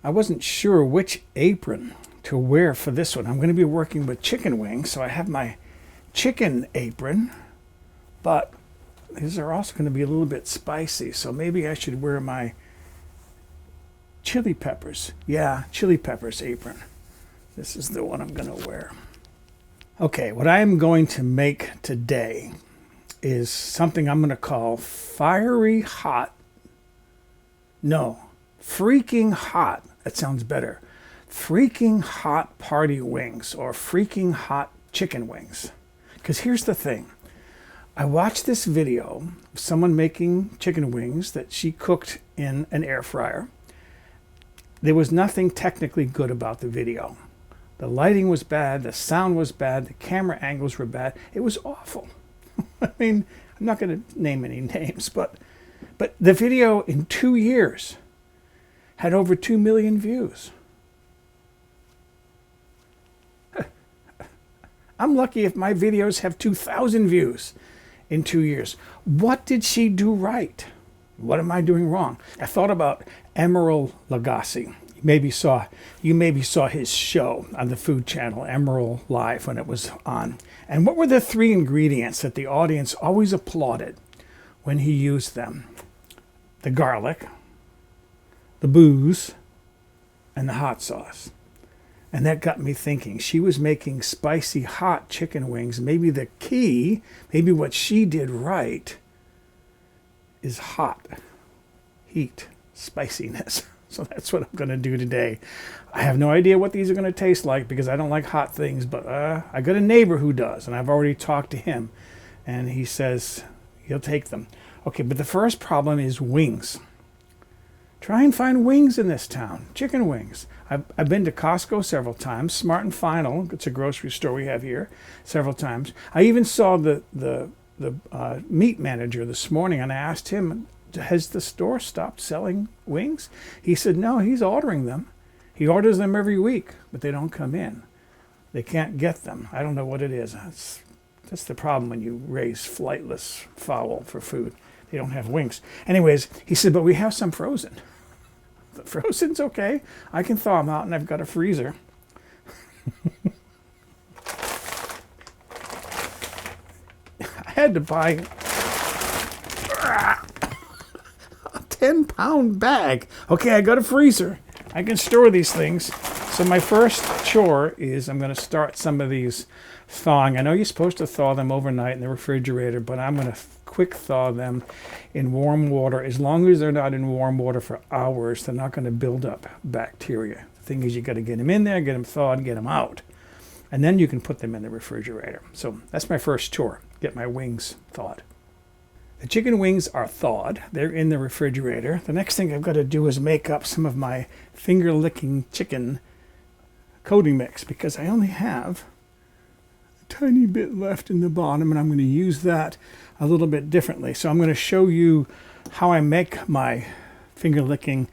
I wasn't sure which apron to wear for this one. I'm going to be working with chicken wings, so I have my chicken apron, but these are also going to be a little bit spicy, so maybe I should wear my chili peppers. Yeah, chili peppers apron. This is the one I'm going to wear. Okay, what I am going to make today is something I'm going to call fiery hot. No, freaking hot. That sounds better. Freaking hot party wings, or freaking hot chicken wings. Because here's the thing. I watched this video of someone making chicken wings that she cooked in an air fryer. There was nothing technically good about the video. The lighting was bad, the sound was bad, the camera angles were bad. It was awful. I mean, I'm not going to name any names, but the video in 2 years had over 2 million views. I'm lucky if my videos have 2,000 views in 2 years. What did she do right? What am I doing wrong? I thought about Emeril Lagasse. You maybe saw his show on the Food Channel, Emeril Live, when it was on. And what were the 3 ingredients that the audience always applauded when he used them? The garlic, the booze, and the hot sauce. And that got me thinking. She was making spicy hot chicken wings. Maybe the key, maybe what she did right is hot, heat, spiciness. So that's what I'm going to do today. I have no idea what these are going to taste like because I don't like hot things, but I got a neighbor who does, and I've already talked to him, and he says he'll take them. Okay, but the first problem is wings. Try and find wings in this town, chicken wings. I've been to Costco several times, Smart and Final, it's a grocery store we have here, several times. I even saw the meat manager this morning, and I asked him, has the store stopped selling wings? He said, no, he's ordering them. He orders them every week, but they don't come in. They can't get them. I don't know what it is. That's the problem when you raise flightless fowl for food. They don't have wings. Anyways, he said, but we have some frozen. The frozen's okay. I can thaw them out, and I've got a freezer. I had to buy 10-pound bag. Okay, I got a freezer. I can store these things. So my first chore is I'm going to start some of these thawing. I know you're supposed to thaw them overnight in the refrigerator, but I'm going to quick thaw them in warm water. As long as they're not in warm water for hours, they're not going to build up bacteria. The thing is, you got to get them in there, get them thawed, get them out. And then you can put them in the refrigerator. So that's my first chore, get my wings thawed. The chicken wings are thawed. They're in the refrigerator. The next thing I've got to do is make up some of my finger-licking chicken coating mix because I only have a tiny bit left in the bottom, and I'm going to use that a little bit differently. So I'm going to show you how I make my finger-licking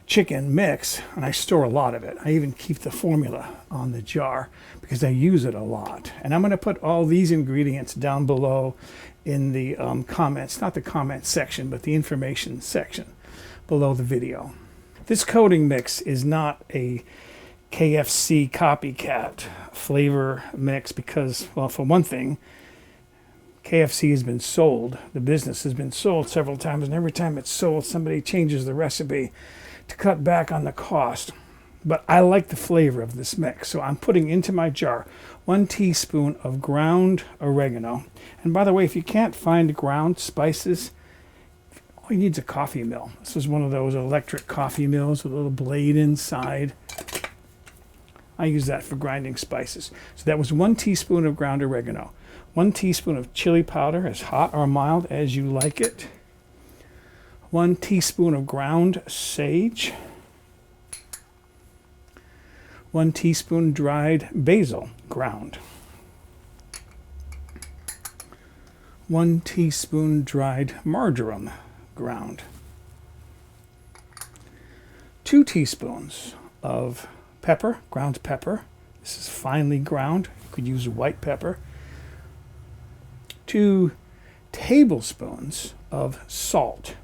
chicken mix, and I store a lot of it. I even keep the formula on the jar because I use it a lot. And I'm going to put all these ingredients down below in the comments, not the comment section, but the information section below the video. This coating mix is not a KFC copycat flavor mix because, well, for one thing, KFC has been sold. The business has been sold several times, and every time it's sold, somebody changes the recipe to cut back on the cost. But I like the flavor of this mix, so I'm putting into my jar 1 teaspoon of ground oregano. And by the way, if you can't find ground spices, all you need is a coffee mill. This is one of those electric coffee mills with a little blade inside. I use that for grinding spices. So that was 1 teaspoon of ground oregano. 1 teaspoon of chili powder, as hot or mild as you like it. 1 teaspoon of ground sage. 1 teaspoon dried basil, ground. 1 teaspoon dried marjoram, ground. 2 teaspoons of pepper, ground pepper. This is finely ground. You could use white pepper. 2 tablespoons of salt.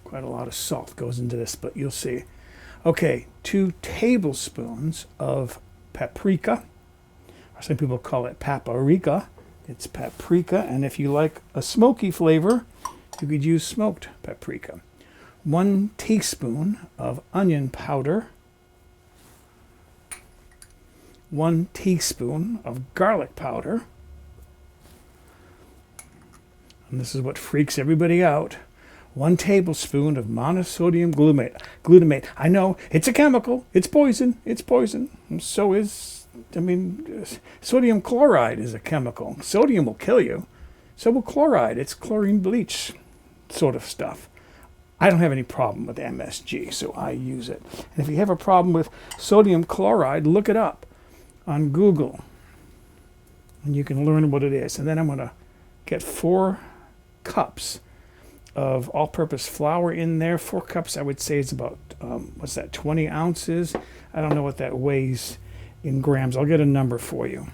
Quite a lot of salt goes into this, but you'll see. Okay, 2 tablespoons of paprika. Some people call it paprika. It's paprika, and if you like a smoky flavor, you could use smoked paprika. 1 teaspoon of onion powder. 1 teaspoon of garlic powder. And this is what freaks everybody out. 1 tablespoon of monosodium glutamate. I know, it's a chemical. It's poison. It's poison. And so is, sodium chloride is a chemical. Sodium will kill you. So will chloride. It's chlorine bleach sort of stuff. I don't have any problem with MSG, so I use it. And if you have a problem with sodium chloride, look it up on Google. And you can learn what it is. And then I'm going to get 4 cups of all-purpose flour in there. 4 cups, I would say, is about, 20 ounces? I don't know what that weighs in grams. I'll get a number for you.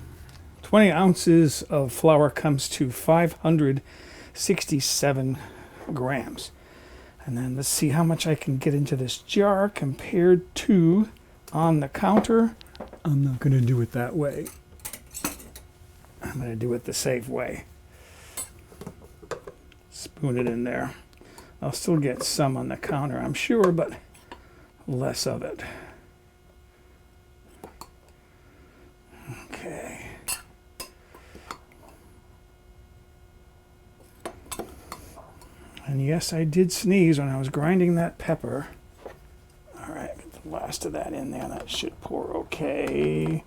20 ounces of flour comes to 567 grams. And then let's see how much I can get into this jar compared to on the counter. I'm not going to do it that way. I'm going to do it the safe way. Spoon it in there. I'll still get some on the counter, I'm sure, but less of it. Okay. And yes, I did sneeze when I was grinding that pepper. All right, get the last of that in there. That should pour okay.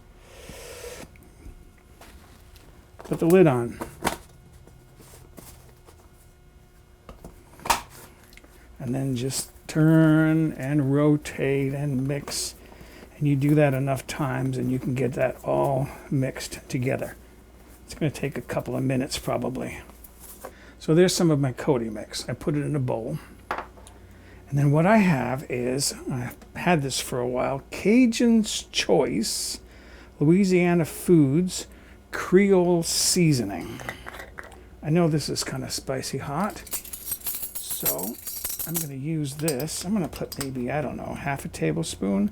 Put the lid on. And then just turn and rotate and mix. And you do that enough times and you can get that all mixed together. It's going to take a couple of minutes probably. So there's some of my Cody mix. I put it in a bowl. And then what I have is, I've had this for a while, Cajun's Choice Louisiana Foods Creole Seasoning. I know this is kind of spicy hot. So I'm going to use this. I'm going to put maybe, I don't know, half a tablespoon,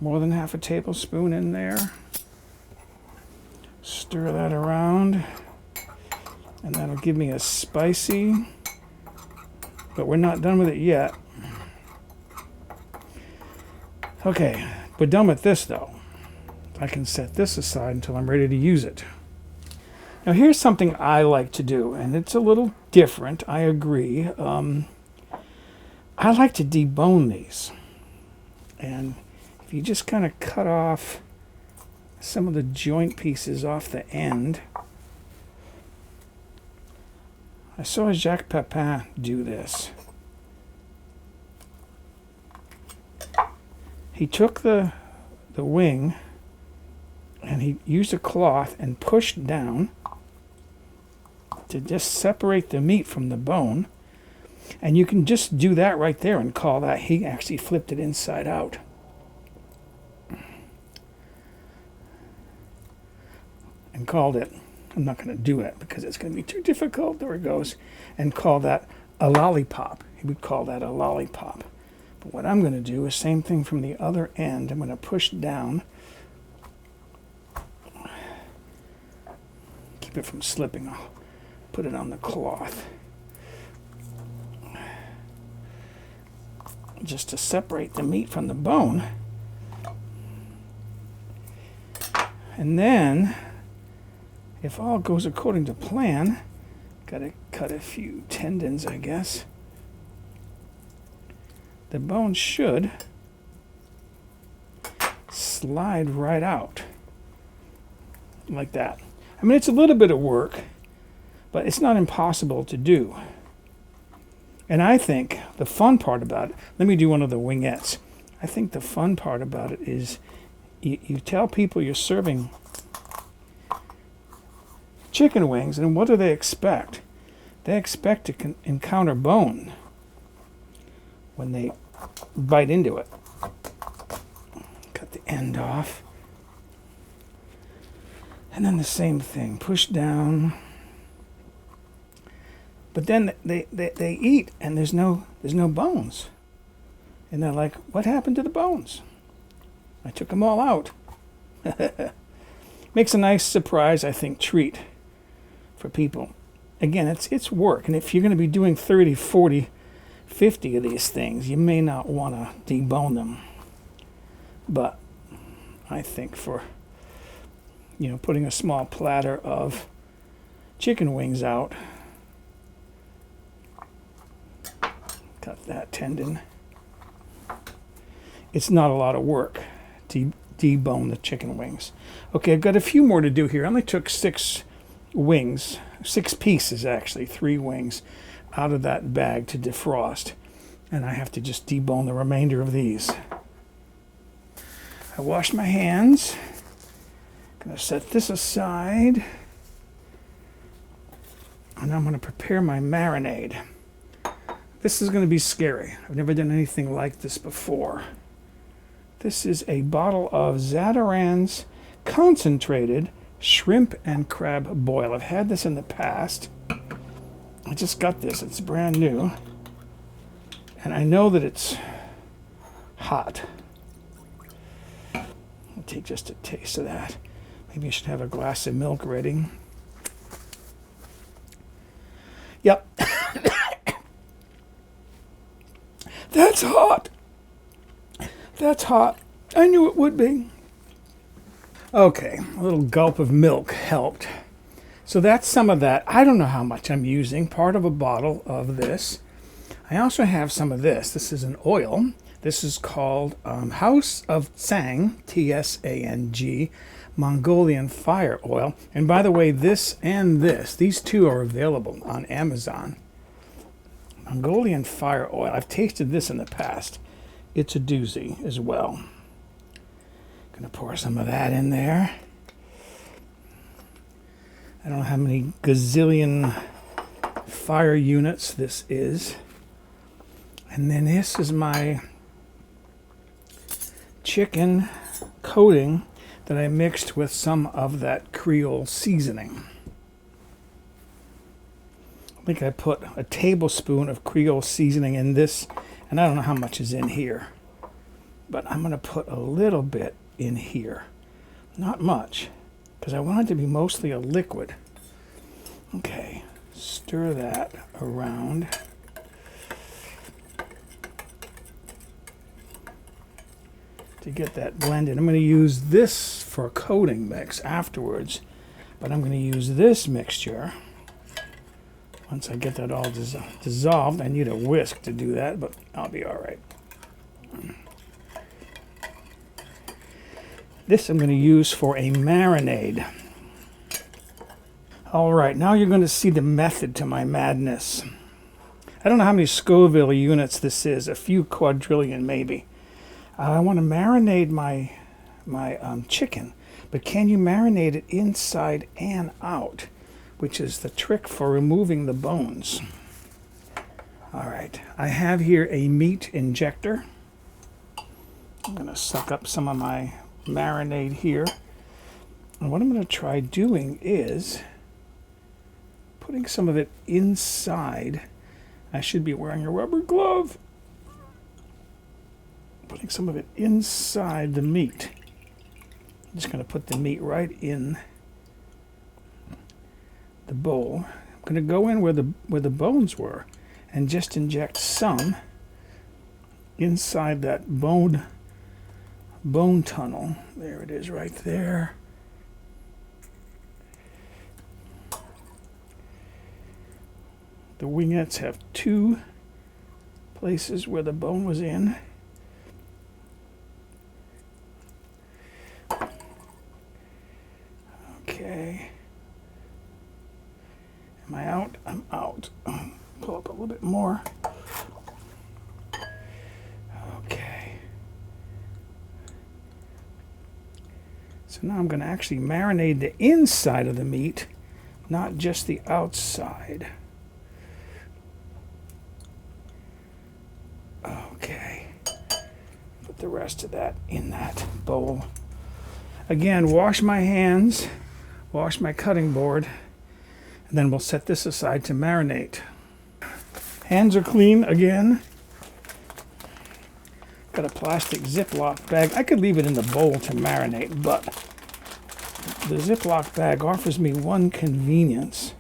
more than half a tablespoon in there. Stir that around. And that'll give me a spicy, but we're not done with it yet. Okay, we're done with this though. I can set this aside until I'm ready to use it. Now here's something I like to do, and it's a little different, I agree. I like to debone these. And if you just kind of cut off some of the joint pieces off the end. I saw Jacques Pepin do this. He took the wing and he used a cloth and pushed down to just separate the meat from the bone. And you can just do that right there and call that. He actually flipped it inside out. And called it, I'm not going to do it because it's going to be too difficult. There it goes. And call that a lollipop. He would call that a lollipop. But what I'm going to do is same thing from the other end. I'm going to push down. Keep it from slipping. I'll put it on the cloth. Just to separate the meat from the bone. And then, if all goes according to plan, gotta cut a few tendons, I guess. The bone should slide right out. Like that. I mean, it's a little bit of work, but it's not impossible to do. And I think the fun part about it, let me do one of the wingettes. I think the fun part about it is you tell people you're serving chicken wings, and what do they expect? They expect to encounter bone when they bite into it. Cut the end off. And then the same thing, push down. But then they eat and there's no bones. And they're like, what happened to the bones? I took them all out. Makes a nice surprise, I think, treat for people. Again, it's work. And if you're going to be doing 30, 40, 50 of these things, you may not want to debone them. But I think for, putting a small platter of chicken wings out, cut that tendon. It's not a lot of work to debone the chicken wings. Okay, I've got a few more to do here. I only took 6 wings, 6 pieces actually, 3 wings out of that bag to defrost. And I have to just debone the remainder of these. I washed my hands. Gonna set this aside. And I'm gonna prepare my marinade. This is gonna be scary. I've never done anything like this before. This is a bottle of Zatarain's concentrated shrimp and crab boil. I've had this in the past. I just got this. It's brand new. And I know that it's hot. I'll take just a taste of that. Maybe I should have a glass of milk ready. Yep. That's hot. That's hot. I knew it would be. Okay, a little gulp of milk helped. So that's some of that. I don't know how much I'm using. Part of a bottle of this. I also have some of this. This is an oil. This is called House of Tsang, T-S-A-N-G, Mongolian Fire Oil. And by the way, this and this, these two are available on Amazon. Mongolian Fire Oil. I've tasted this in the past. It's a doozy as well. Gonna pour some of that in there. I don't know how many gazillion fire units this is. And then this is my chicken coating that I mixed with some of that Creole seasoning. I think I put a tablespoon of Creole seasoning in this, and I don't know how much is in here, but I'm going to put a little bit in here. Not much, because I want it to be mostly a liquid. Okay, stir that around. To get that blended. I'm going to use this for a coating mix afterwards, but I'm going to use this mixture once I get that all dissolved. I need a whisk to do that, but I'll be all right. This I'm going to use for a marinade. All right, now you're going to see the method to my madness. I don't know how many Scoville units this is, a few quadrillion maybe. I want to marinate my chicken, but can you marinate it inside and out, which is the trick for removing the bones. All right, I have here a meat injector. I'm going to suck up some of my marinade here. And what I'm going to try doing is putting some of it inside. I should be wearing a rubber glove. Putting some of it inside the meat. I'm just going to put the meat right in the bowl. I'm going to go in where the bones were and just inject some inside that bone tunnel. There it is right there. The wingettes have 2 places where the bone was in. Okay. Am I out? I'm out. Pull up a little bit more. Okay. So now I'm going to actually marinate the inside of the meat, not just the outside. Okay. Put the rest of that in that bowl. Again, wash my hands, wash my cutting board, and then we'll set this aside to marinate. Hands are clean again. Got a plastic Ziploc bag. I could leave it in the bowl to marinate, but the Ziploc bag offers me one convenience.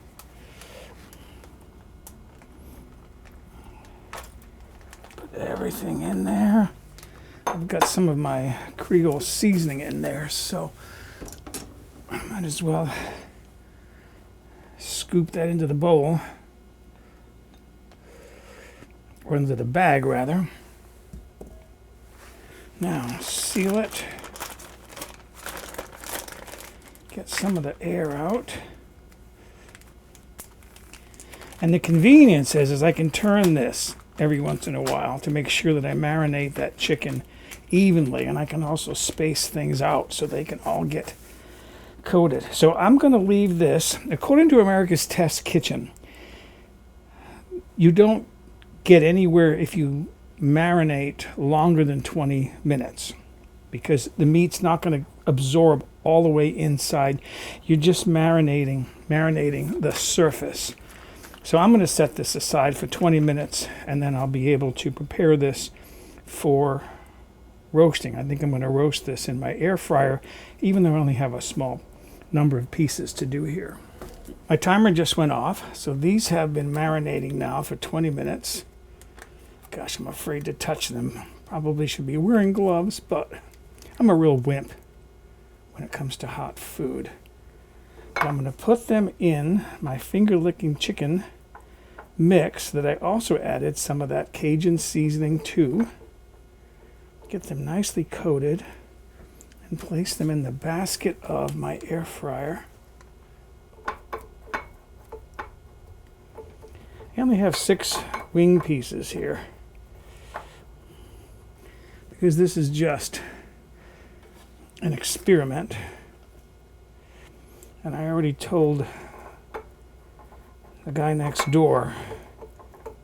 Put everything in there. I've got some of my Creole seasoning in there, so I might as well scoop that into the bowl, or into the bag rather. Now seal it, get some of the air out. And the convenience is I can turn this every once in a while to make sure that I marinate that chicken evenly, and I can also space things out so they can all get coated. So I'm going to leave this, according to America's Test Kitchen, you don't get anywhere if you marinate longer than 20 minutes because the meat's not going to absorb all the way inside. You're just marinating the surface. So I'm going to set this aside for 20 minutes and then I'll be able to prepare this for roasting. I think I'm going to roast this in my air fryer, even though I only have a small number of pieces to do here. My timer just went off, so these have been marinating now for 20 minutes. Gosh, I'm afraid to touch them. Probably should be wearing gloves, but I'm a real wimp when it comes to hot food. But I'm going to put them in my finger-licking chicken mix that I also added some of that Cajun seasoning to. Get them nicely coated and place them in the basket of my air fryer. I only have 6 wing pieces here because this is just an experiment. And I already told the guy next door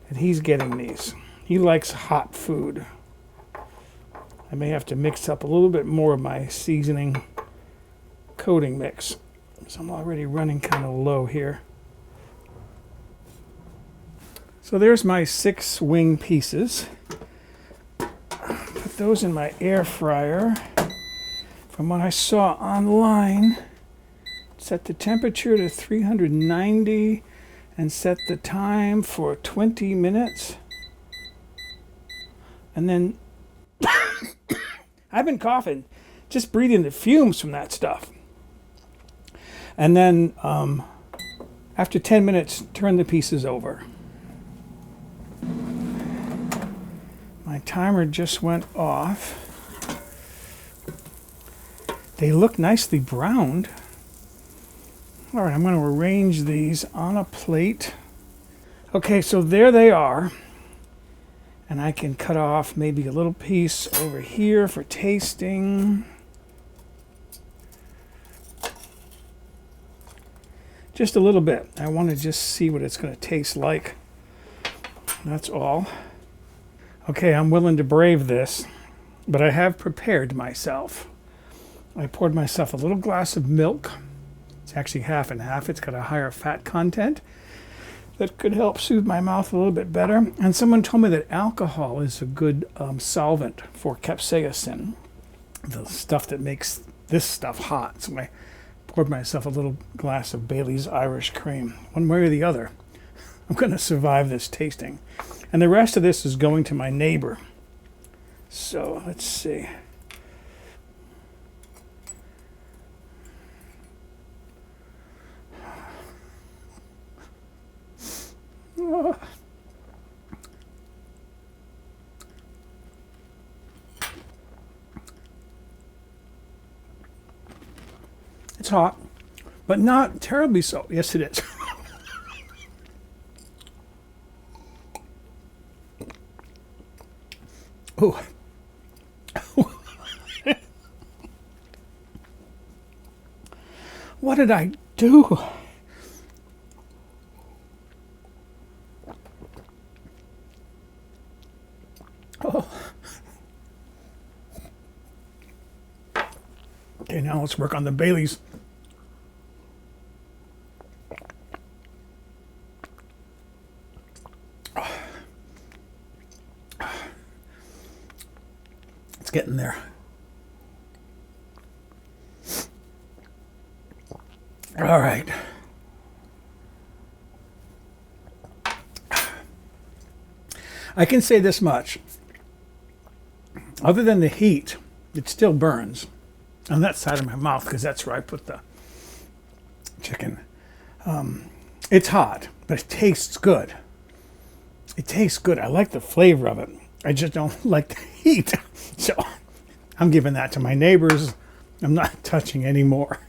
that he's getting these. He likes hot food. I may have to mix up a little bit more of my seasoning coating mix, so I'm already running kind of low here. So there's my 6 wing pieces. Put those in my air fryer. From what I saw online, set the temperature to 390 and set the time for 20 minutes. And then I've been coughing, just breathing the fumes from that stuff. And then after 10 minutes, turn the pieces over. My timer just went off. They look nicely browned. All right, I'm going to arrange these on a plate. Okay, so there they are. And I can cut off maybe a little piece over here for tasting. Just a little bit. I want to just see what it's going to taste like. That's all. Okay, I'm willing to brave this, but I have prepared myself. I poured myself a little glass of milk. It's actually half and half. It's got a higher fat content that could help soothe my mouth a little bit better. And someone told me that alcohol is a good solvent for capsaicin, the stuff that makes this stuff hot. So I poured myself a little glass of Bailey's Irish Cream. One way or the other, I'm going to survive this tasting. And the rest of this is going to my neighbor. So let's see. Oh. It's hot, but not terribly so. Yes, it is. Oh. What did I do? Oh. Okay, now let's work on the Baileys. It's getting there. All right. I can say this much. Other than the heat, it still burns on that side of my mouth because that's where I put the chicken. It's hot, but it tastes good. It tastes good. I like the flavor of it. I just don't like the heat. So I'm giving that to my neighbors. I'm not touching anymore.